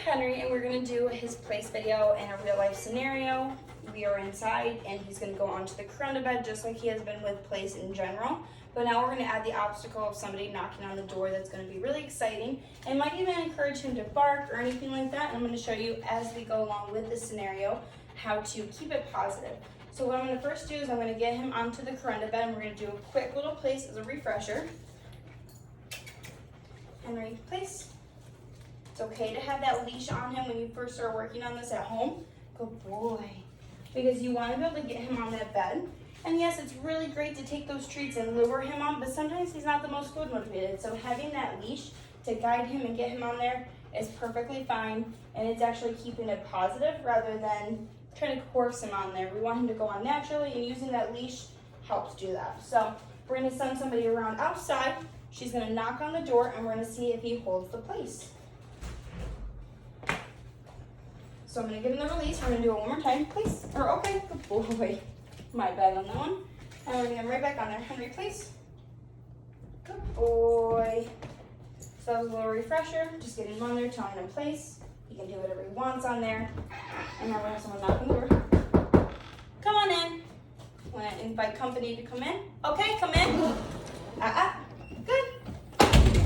Henry, and we're gonna do his place video in a real life scenario. We are inside and he's gonna go onto the corona bed just like he has been with place in general. But now we're gonna add the obstacle of somebody knocking on the door. That's gonna be really exciting and might even encourage him to bark or anything like that. And I'm gonna show you as we go along with the scenario how to keep it positive. So what I'm gonna first do is I'm gonna get him onto the corona bed and we're gonna do a quick little place as a refresher. Henry, place. It's okay to have that leash on him when you first start working on this at home. Good boy. Because you want to be able to get him on that bed. And yes, it's really great to take those treats and lure him on, but sometimes he's not the most food motivated. So having that leash to guide him and get him on there is perfectly fine. And it's actually keeping it positive rather than trying to coerce him on there. We want him to go on naturally, and using that leash helps do that. So we're going to send somebody around outside. She's going to knock on the door and we're going to see if he holds the place. So I'm going to give him the release. We're going to do it one more time, please. Or okay, good boy. My bad on that one. And we're going to get him right back on there. Henry, please. Good boy. So that was a little refresher. Just getting him on there, telling him place. He can do whatever he wants on there. And now we're going to have someone knock on the door. Come on in. I want to invite company to come in. Okay, come in. Good.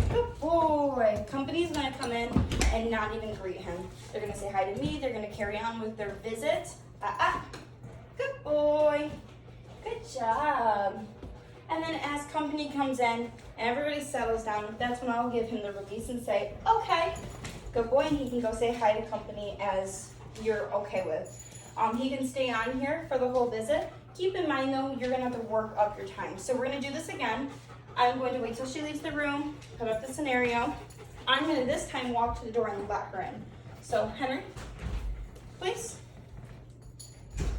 Good boy. Company's going to come in and not even greet him. They're gonna say hi to me. They're gonna carry on with their visit. Good boy. Good job. And then as company comes in and everybody settles down, that's when I'll give him the release and say, okay, good boy, and he can go say hi to company as you're okay with. He can stay on here for the whole visit. Keep in mind though, you're gonna have to work up your time. So we're gonna do this again. I'm going to wait till she leaves the room, put up the scenario. I'm gonna this time walk to the door and let her in. So Henry, please.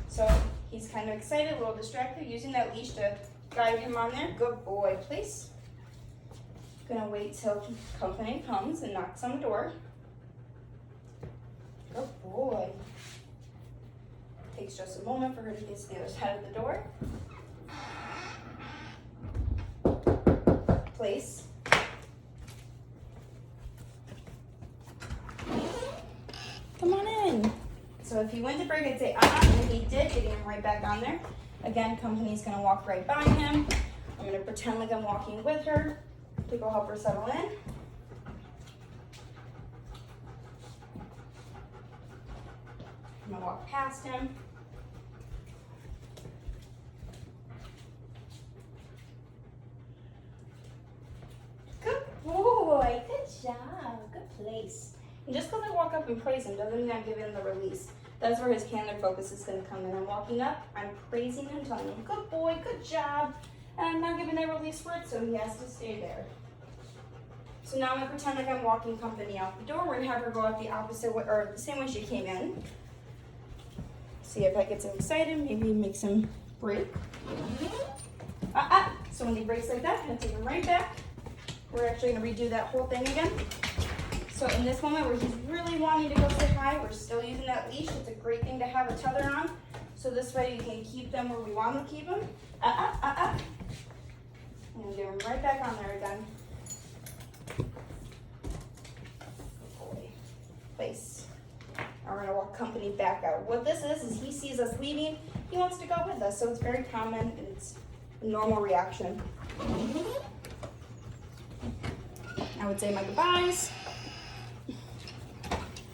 So he's kind of excited, a little distracted, using that leash to guide him on there. Good boy, please. Gonna wait till company comes and knocks on the door. Good boy. Takes just a moment for her to get to the other side of the door. Place. Come on in. So if he went to break, I'd say, and if he did, getting him right back on there. Again, company's gonna walk right by him. I'm gonna pretend like I'm walking with her to go help her settle in. I'm gonna walk past him. Good boy, good job, good place. And just because I walk up and praise him doesn't mean I'm giving him the release. That's where his handler focus is going to come in. I'm walking up, I'm praising him, telling him, good boy, good job. And I'm not giving that release word, so he has to stay there. So now I'm going to pretend like I'm walking company out the door. We're going to have her go out the opposite way, or the same way she came in. See if that gets him excited. Maybe he makes him break. So when he breaks like that, I'm going to take him right back. We're actually going to redo that whole thing again. So in this moment where he's really wanting to go say hi, we're still using that leash. It's a great thing to have a tether on. So this way you can keep them where we want to keep them. And get them right back on there again. Good boy. Place. And we're going to walk company back out. What this is he sees us leaving. He wants to go with us. So it's very common and it's a normal reaction. I would say my goodbyes.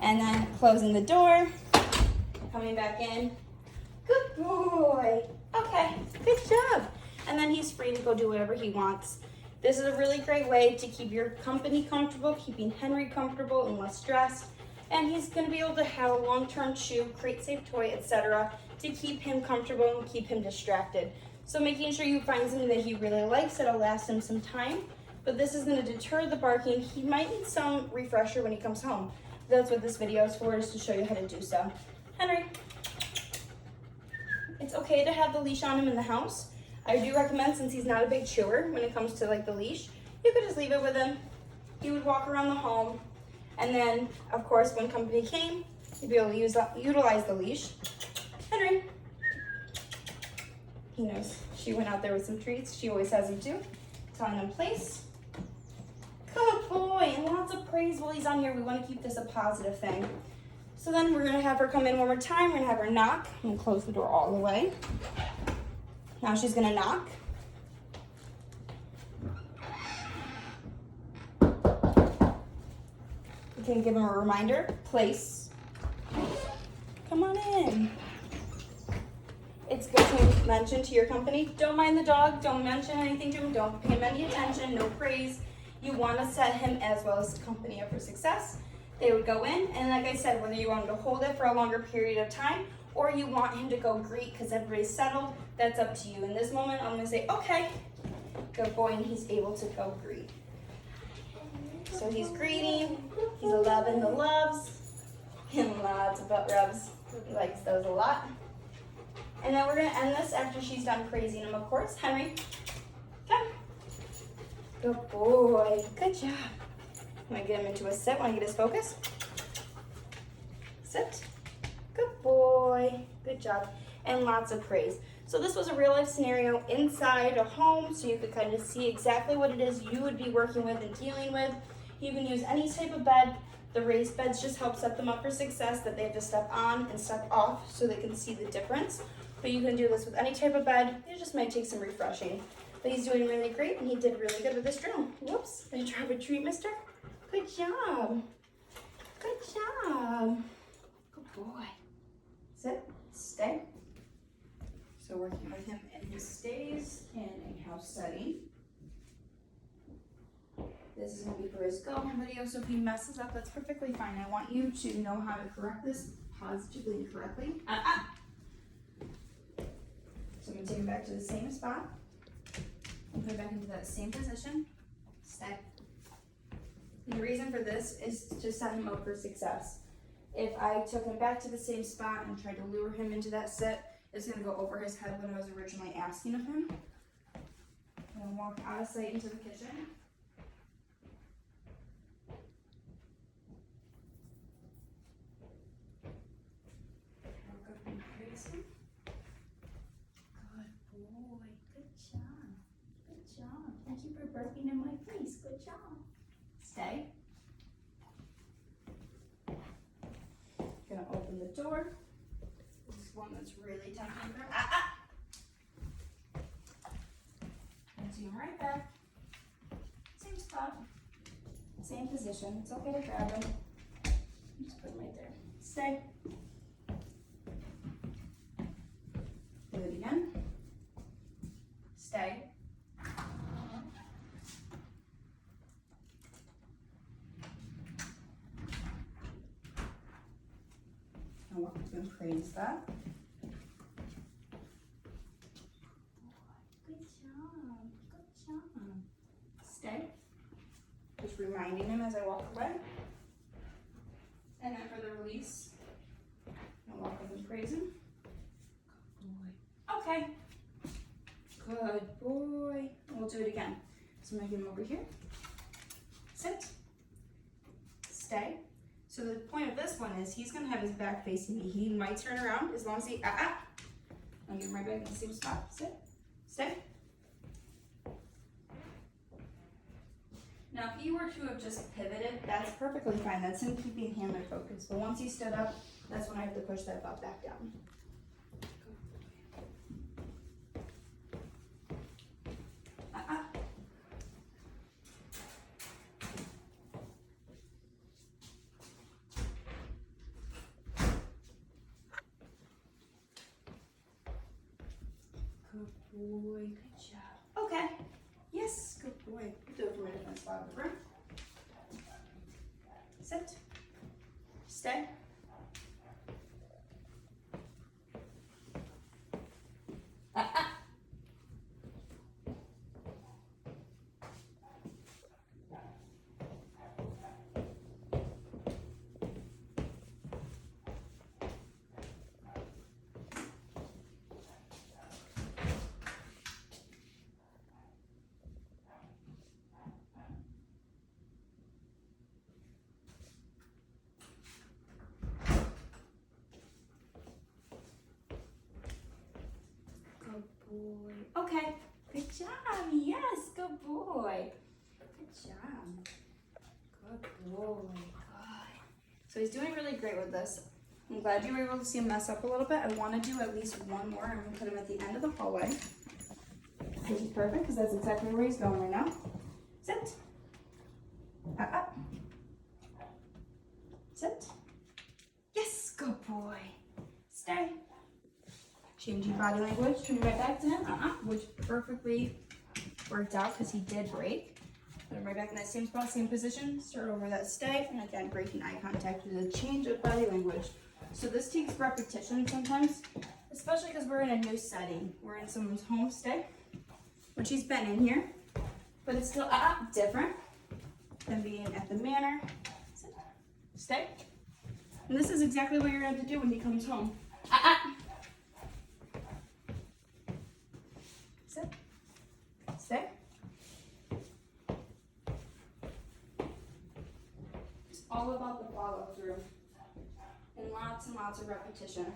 And then closing the door, coming back in. Good boy. Okay, good job. And then he's free to go do whatever he wants. This is a really great way to keep your company comfortable, keeping Henry comfortable and less stressed. And he's gonna be able to have a long-term chew, crate safe toy, etc. to keep him comfortable and keep him distracted. So making sure you find something that he really likes that'll last him some time. But this is gonna deter the barking. He might need some refresher when he comes home. That's what this video is for, is to show you how to do so. Henry, it's okay to have the leash on him in the house. I do recommend, since he's not a big chewer when it comes to like the leash, you could just leave it with him. He would walk around the home. And then, of course, when company came, you'd be able to utilize the leash. Henry. He knows she went out there with some treats. She always has them too. Telling him place. Good boy. And lots of praise while he's on here. We want to keep this a positive thing. So then we're gonna have her come in one more time. We're gonna have her knock. I'm gonna close the door all the way. Now she's gonna knock. We can give him a reminder. Place. Come on in. It's good to mention to your company, don't mind the dog, don't mention anything to him, don't pay him any attention, no praise. You want to set him as well as the company up for success. They would go in, and like I said, whether you want him to hold it for a longer period of time or you want him to go greet because everybody's settled, that's up to you. In this moment, I'm going to say, okay, good boy, and he's able to go greet. So he's greeting, he's loving the loves, and lots of butt rubs. He likes those a lot. And then we're going to end this after she's done praising him, of course. Henry, come. Good boy. Good job. I'm going to get him into a sit. Want to get his focus? Sit. Good boy. Good job. And lots of praise. So this was a real life scenario inside a home, so you could kind of see exactly what it is you would be working with and dealing with. You can use any type of bed. The raised beds just help set them up for success, that they have to step on and step off so they can see the difference. But you can do this with any type of bed. It just might take some refreshing. But he's doing really great, and he did really good with this drill. Whoops, did I drop a treat, mister? Good job. Good job. Good boy. Sit, stay. So working with him in his stays in a house setting. This is going to be for his go home video, so if he messes up, that's perfectly fine. I want you to know how to correct this positively and correctly. So I'm going to take him back to the same spot and put it back into that same position. Stay. And the reason for this is to set him up for success. If I took him back to the same spot and tried to lure him into that sit, it's going to go over his head what I was originally asking of him. I'm going to walk out of sight into the kitchen. Walk up and praise him. Good boy. Good job. Good job. Thank you for burping in my face. Good job. Stay. Gonna open the door. This is one that's really tempting for and see him right back. Same spot. Same position. It's okay to grab him. Just put him right there. Stay. Do it again. Stay. I'll walk up and praise that. Good job. Good job. Stay. Just reminding him as I walk away. And then for the release, I'll walk up and praise him. Good boy. Okay. Good boy. We'll do it again. So I'm going to get him over here. Sit. Stay. So the point of this one is he's going to have his back facing me. He might turn around as long as he, I'll get him right back in the same spot. Sit. Stay. Now if he were to have just pivoted, that's perfectly fine. That's him keeping handler focus. But once he stood up, that's when I have to push that butt back down. Good boy, good job. Okay, yes, good boy. Do it from a different spot of the room. Sit, stay. Boy. Okay, good job. Yes, good boy. Good job. Good So he's doing really great with this. I'm glad you were able to see him mess up a little bit. I want to do at least one more. I'm going to put him at the end of the hallway. Which is perfect because that's exactly where he's going right now. Sit. Up. Sit. Yes, good boy. Stay. Changing body language, turning right back to him. Which perfectly worked out because he did break. Put him right back in that same spot, same position. Start over that stay, and again, breaking eye contact with a change of body language. So this takes repetition sometimes, especially because we're in a new setting. We're in someone's home stay, which he's been in here, but it's still different than being at the manor. Stay. And this is exactly what you're going to have to do when he comes home. Sit. Stay. It's all about the follow through and lots of repetition.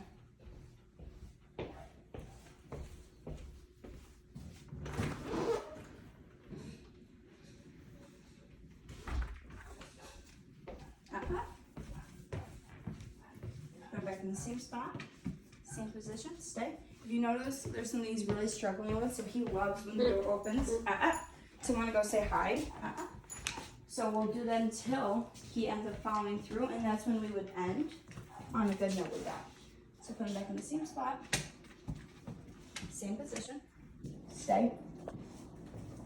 Go back in the same spot, same position, stay. If you notice, there's something he's really struggling with, so he loves when the door opens. So want to go say hi. So we'll do that until he ends up following through, and that's when we would end on a good note with that. So put him back in the same spot, same position, stay.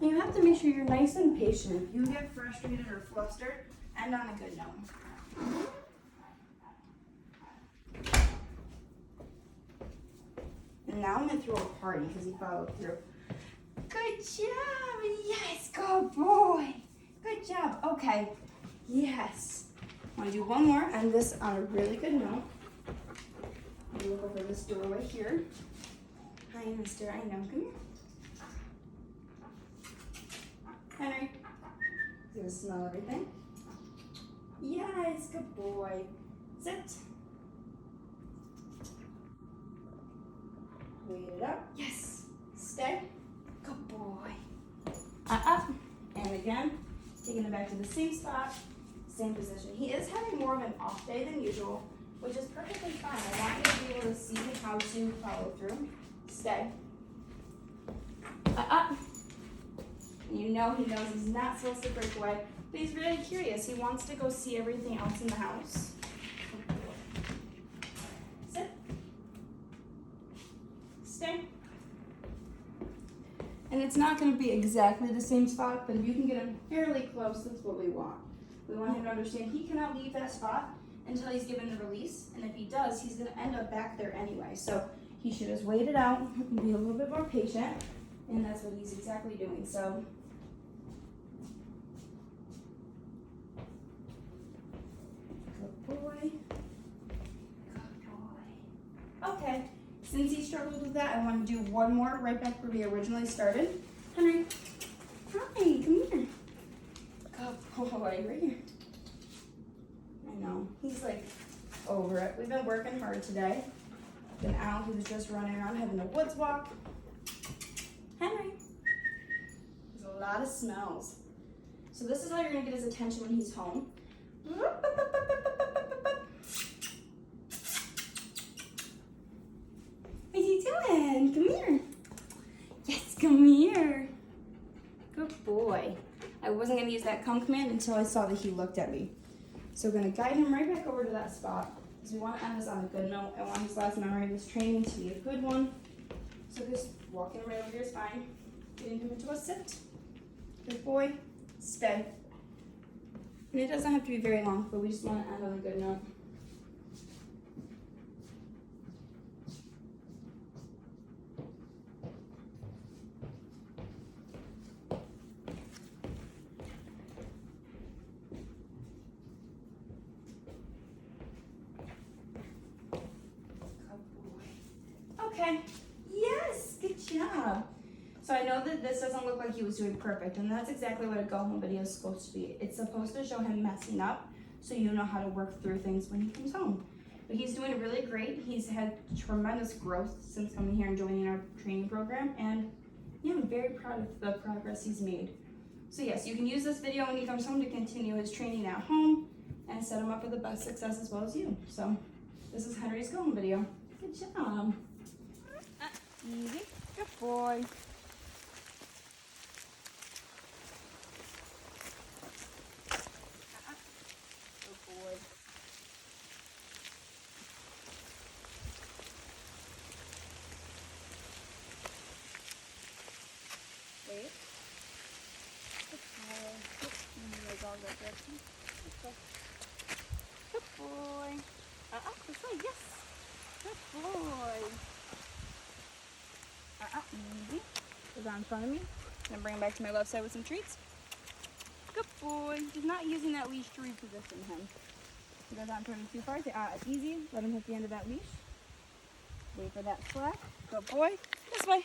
And you have to make sure you're nice and patient. If you get frustrated or flustered, end on a good note. And now I'm gonna throw a party because he followed through. Good job, yes, good boy. Good job, okay, yes. I wanna do one more, end this on a really good note. I'm gonna look over this doorway here. Hi, mister, I know, come here. Henry, he's gonna smell everything. Yes, good boy. Sit. Wait it up. Yes. Stay. Good boy. And again, taking it back to the same spot, same position. He is having more of an off day than usual, which is perfectly fine. I want you to be able to see how to follow through. Stay. You know he knows he's not supposed to break away, but he's really curious. He wants to go see everything else in the house. Sit. Stay. And it's not going to be exactly the same spot, but if you can get him fairly close, that's what we want. We want him to understand he cannot leave that spot until he's given the release, and if he does, he's going to end up back there anyway. So he should just wait it out and be a little bit more patient, and that's what he's exactly doing. So good boy. Good boy. Okay. Since he struggled with that, I want to do one more right back where we originally started. Henry, hi, come here. Good boy, right here. I know, he's like over it. We've been working hard today. Been out, he was just running around having a woods walk. Henry, there's a lot of smells. So this is how you're gonna get his attention when he's home. What are you doing? Come here. Yes, come here. Good boy. I wasn't going to use that come command until I saw that he looked at me. So we're going to guide him right back over to that spot because we want to end this on a good note. I want his last memory of his training to be a good one. So just walking right over your spine, getting him into a sit. Good boy. Stay. And it doesn't have to be very long, but we just want to end on a good note. Okay, yes, good job. So I know that this doesn't look like he was doing perfect, and that's exactly what a go-home video is supposed to be. It's supposed to show him messing up, so you know how to work through things when he comes home. But he's doing really great. He's had tremendous growth since coming here and joining our training program, and yeah, I'm very proud of the progress he's made. So yes, you can use this video when he comes home to continue his training at home, and set him up for the best success as well as you. So this is Henry's going video. Good job. Easy. Good boy. Good boy. Wait. Good boy. Good boy. Good boy. This way. Yes. Good boy. Easy. Goes on in front of me. Then bring him back to my left side with some treats. Good boy. He's not using that leash to reposition him. He goes on toward me too far. Say, easy. Let him hit the end of that leash. Wait for that slack. Good boy. This way.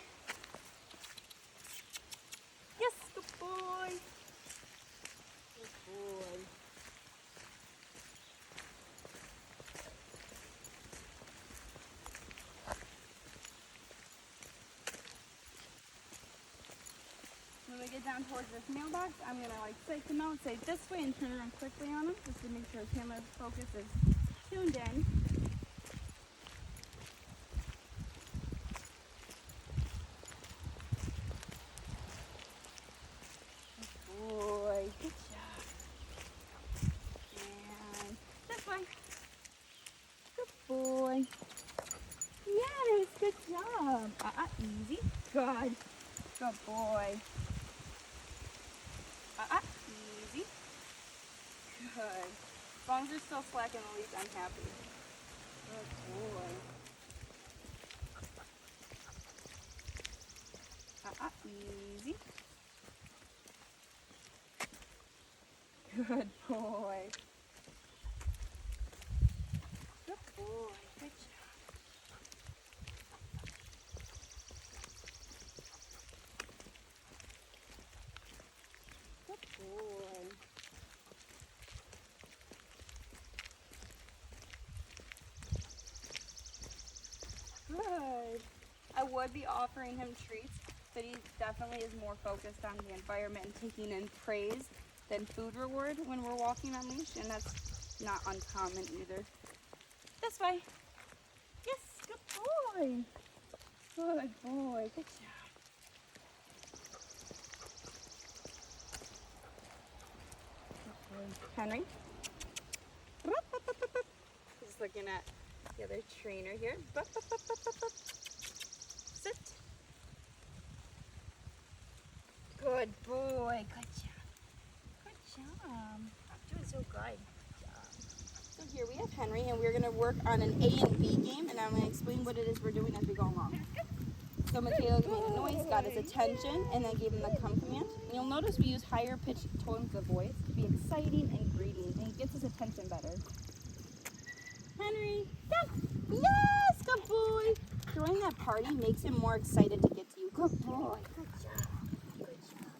Yes, good boy. Good boy. When we get down towards this mailbox, I'm gonna come out, say this way, and turn around quickly on him, just to make sure his camera focus is tuned in. Good boy, good job. And this way. Good boy. Yes, good job. Easy. Good. Good boy. Easy. Good. As long as you're still slacking the leash, I'm happy. Good boy. Easy. Good boy. Good boy. Good job. Good boy. Good. I would be offering him treats, but he definitely is more focused on the environment and taking in praise than food reward when we're walking on leash, and that's not uncommon either. This way. Yes, good boy. Good boy. Good job. Henry. Just looking at the other trainer here. Sit. Good boy. Good job. Good job. Doing so good. Good job. So here we have Henry, and we're going to work on an A and B game, and I'm going to explain what it is we're doing as we go along. So Michaela made a noise, got his attention, and then gave him the come command. And you'll notice we use higher pitched tones of voice to be exciting and greeting, and it gets his attention better. Henry, come! Yes, good boy! Throwing that party makes him more excited to get to you. Good boy. Good job. Good job.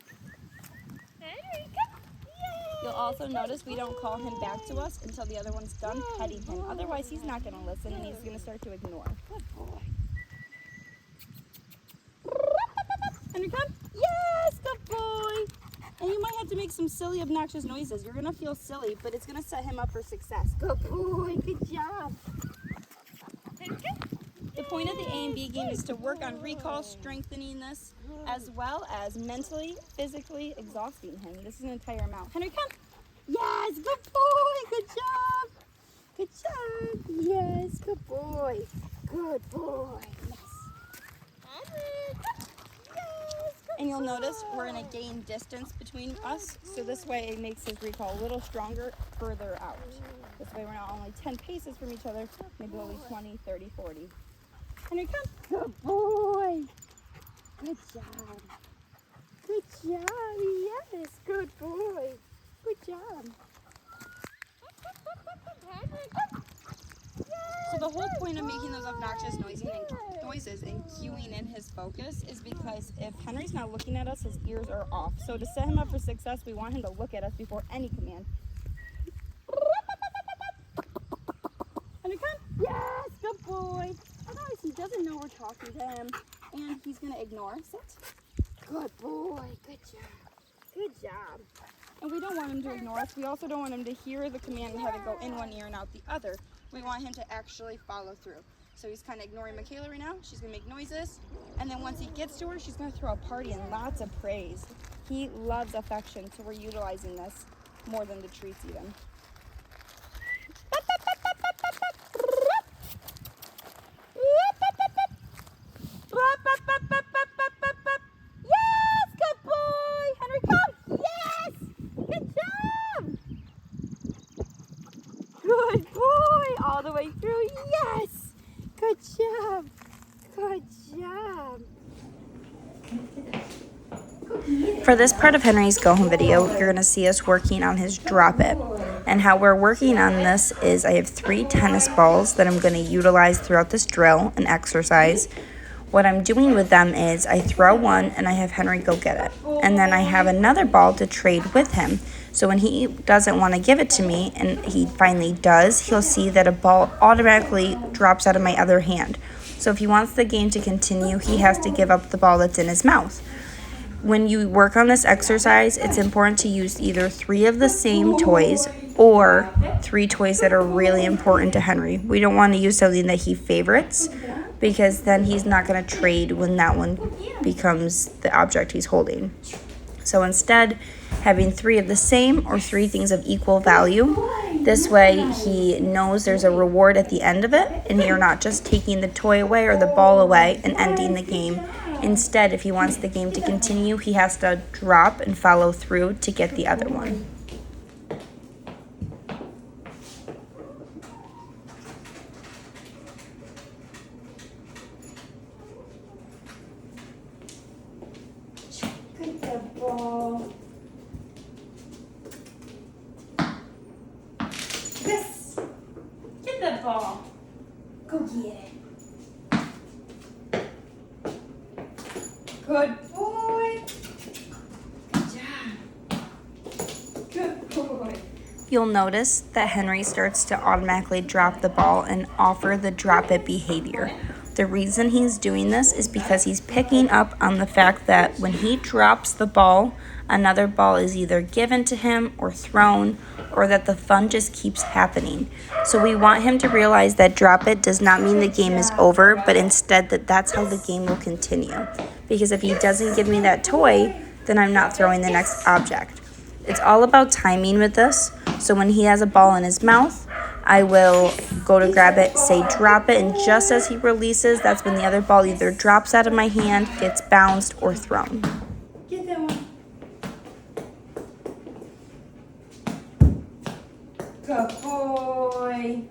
Henry, come! Yay! You'll also notice we don't call him back to us until the other one's done petting him. Otherwise, he's not going to listen, and he's going to start to ignore. Good boy. Henry, come. Yes, good boy. And you might have to make some silly, obnoxious noises. You're going to feel silly, but it's going to set him up for success. Good boy. Good job. The point of the A and B game is to work on recall, strengthening this, as well as mentally, physically exhausting him. This is an entire amount. Henry, come. Yes, good boy. Good job. Good job. Yes, good boy. Good boy. Yes. Henry, come. And you'll notice we're going to gain distance between us, so this way it makes his recall a little stronger further out. This way we're not only 10 paces from each other, maybe only 20, 30, 40. Henry, come. Good boy. Good job. Good job. Yes, good boy. Good job. So the whole point of making those obnoxious noises and cueing in his focus is because if Henry's not looking at us, his ears are off. So to set him up for success, we want him to look at us before any command. Henry, come. Yes, good boy. Otherwise, he doesn't know we're talking to him, and he's going to ignore. Sit. Good boy. Good job. Good job. And we don't want him to ignore us. We also don't want him to hear the command and have it go in one ear and out the other. We want him to actually follow through. So he's kind of ignoring Michaela right now. She's gonna make noises. And then once he gets to her, she's gonna throw a party and lots of praise. He loves affection, so we're utilizing this more than the treats even. Yes, good boy. Henry, come. Yes, good job. Good boy, all the way through. Yes, good job. Good job. For this part of Henry's Go Home video, you're going to see us working on his Drop It. And how we're working on this is I have 3 tennis balls that I'm going to utilize throughout this drill and exercise. What I'm doing with them is I throw one and I have Henry go get it. And then I have another ball to trade with him. So when he doesn't want to give it to me and he finally does, he'll see that a ball automatically drops out of my other hand. So if he wants the game to continue, he has to give up the ball that's in his mouth. When you work on this exercise, it's important to use either 3 of the same toys or 3 toys that are really important to Henry. We don't want to use something that he favorites because then he's not going to trade when that one becomes the object he's holding. So instead, having 3 of the same or 3 things of equal value, this way he knows there's a reward at the end of it and you're not just taking the toy away or the ball away and ending the game. Instead, if he wants the game to continue, he has to drop and follow through to get the other one. Get the ball. Yes! Get the ball. Go get it. Good boy. Good job. Good boy. You'll notice that Henry starts to automatically drop the ball and offer the drop it behavior. The reason he's doing this is because he's picking up on the fact that when he drops the ball, another ball is either given to him or thrown, or that the fun just keeps happening. So we want him to realize that drop it does not mean the game is over, but instead that that's how the game will continue. Because if he doesn't give me that toy, then I'm not throwing the next object. It's all about timing with this. So when he has a ball in his mouth, I will go to grab it, say drop it, and just as he releases, that's when the other ball either drops out of my hand, gets bounced, or thrown. Get that one. Good boy.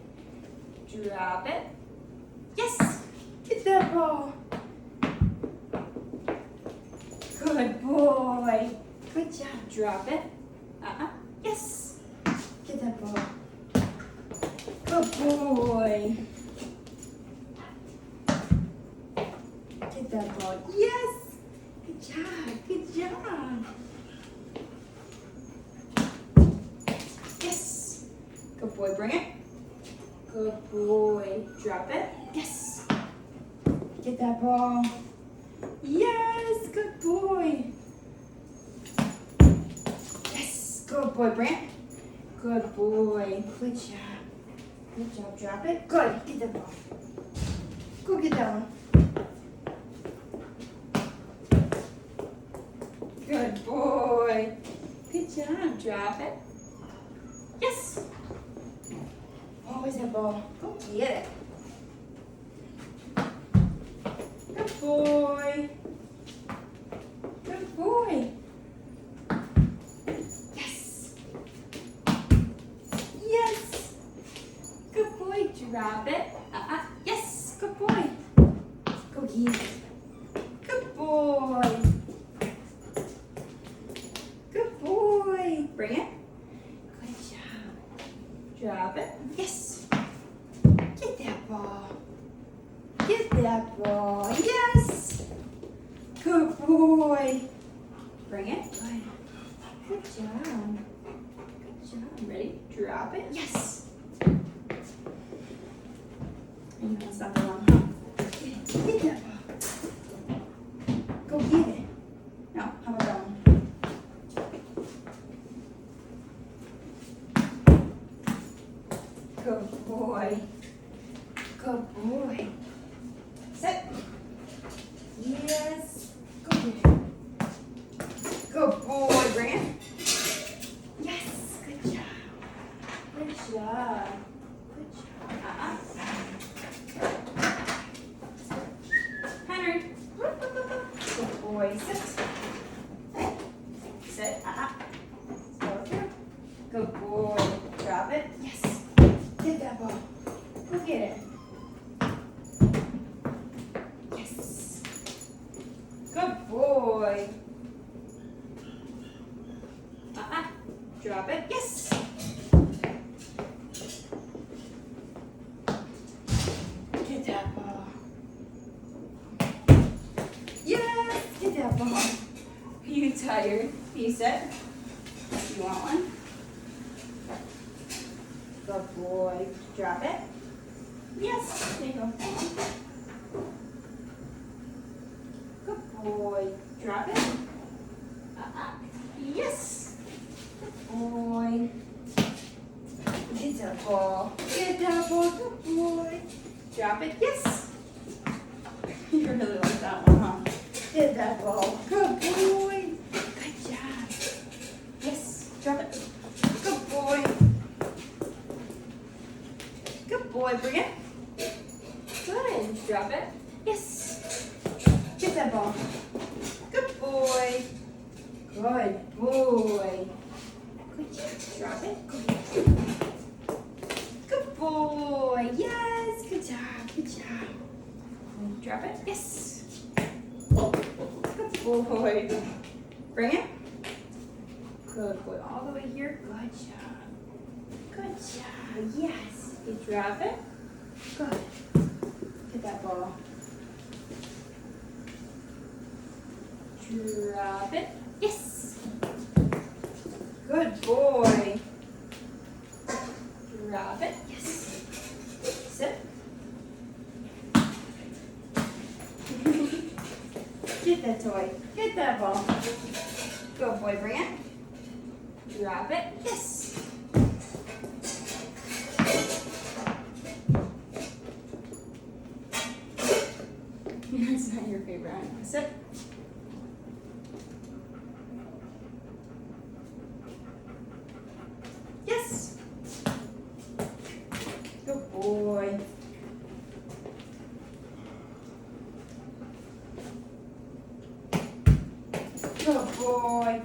Drop it. Yes. Get that ball. Good boy. Good job. Drop it. Yes. Get that ball. Good boy. Get that ball. Yes. Good job. Good job. Yes. Good boy. Bring it. Good boy. Drop it. Yes. Get that ball. Yes. Good boy. Yes. Good boy. Bring it. Good boy. Good job. Good job. Drop it. Good. Get that ball. Go get that one. Good boy. Good job. Drop it. Yes. Always that ball. Go get it. Good boy. Good boy. Yes. Yes. Good boy. Drop it. Yes. Good boy. Go get it. Good boy. Good boy. Bring it. Good job. Drop it. Yes. Get that ball. Get that ball. Yes. Good boy. Bring it. Good. Good job. Good job. Ready? Drop it. Yes. You know it's not the wrong, huh? Get that ball. Go get it. No, how about that one? boy. Good boy. Sit. Yes. Good. Good boy. Bring it. Yes. Good job. Good job. Good job. Henry. Good boy. Sit. Sit. Go here. Good boy. Drop it. Yes. Get that ball. Go get it. Yes. Good boy. Drop it. Yes. Get that ball. Yes. Get that ball. Are you tired? You sit. You want one? Good boy. Drop it. Yes. There you go. Good boy. Drop it. Yes. Good boy. Get that ball. Get that ball. Good boy. Drop it. Yes. You really like that one, huh? Get that ball. Good boy. Good job. Yes. Drop it. Good boy. Good boy. Bring it. Good. Drop it. Yes. Get that ball. Good boy. Good boy. Good job. Drop it. Good boy. Yes. Good job. Good job. Drop it. Yes. Good boy. Bring it. Good boy. All the way here. Good job. Good job. Yes. You drop it. Good. Get that ball. Drop it. Yes. Good boy. Drop it. Yes. Sit. Get that toy. Get that ball. Good boy. Bring it. Drop it. Yes. That's not your favorite. Sit. Yes. Good boy. Good boy.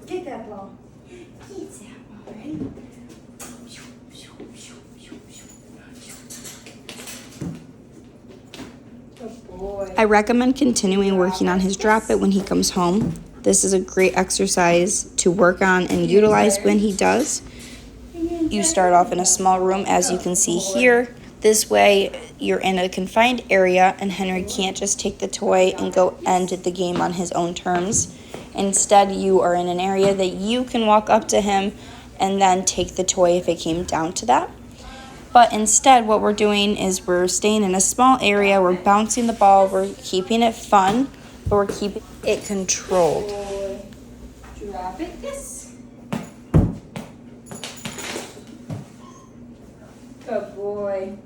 Get that ball. Get that ball. Ready? I recommend continuing working on his drop it when he comes home. This is a great exercise to work on and utilize when he does. You start off in a small room, as you can see here. This way, you're in a confined area and Henry can't just take the toy and go end the game on his own terms. Instead, you are in an area that you can walk up to him and then take the toy if it came down to that. But instead, what we're doing is we're staying in a small area, we're bouncing the ball, we're keeping it fun, but we're keeping it controlled. Drop it. Yes. Good boy.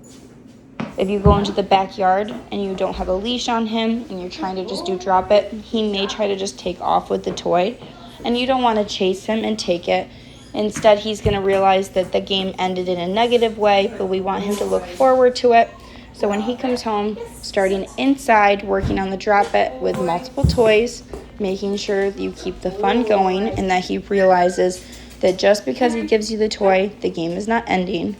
If you go into the backyard and you don't have a leash on him and you're trying to just do drop it, he may try to just take off with the toy, and you don't want to chase him and take it. Instead, he's going to realize that the game ended in a negative way, but we want him to look forward to it. So when he comes home, starting inside, working on the drop it with multiple toys, making sure that you keep the fun going and that he realizes that just because he gives you the toy, the game is not ending.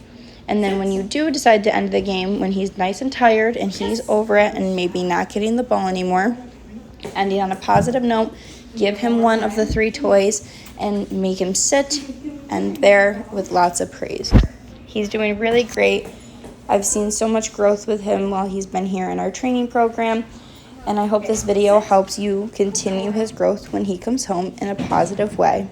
And then when you do decide to end the game, when he's nice and tired and he's over it and maybe not getting the ball anymore, ending on a positive note, give him one of the 3 toys and make him sit and there with lots of praise. He's doing really great. I've seen so much growth with him while he's been here in our training program, and I hope this video helps you continue his growth when he comes home in a positive way.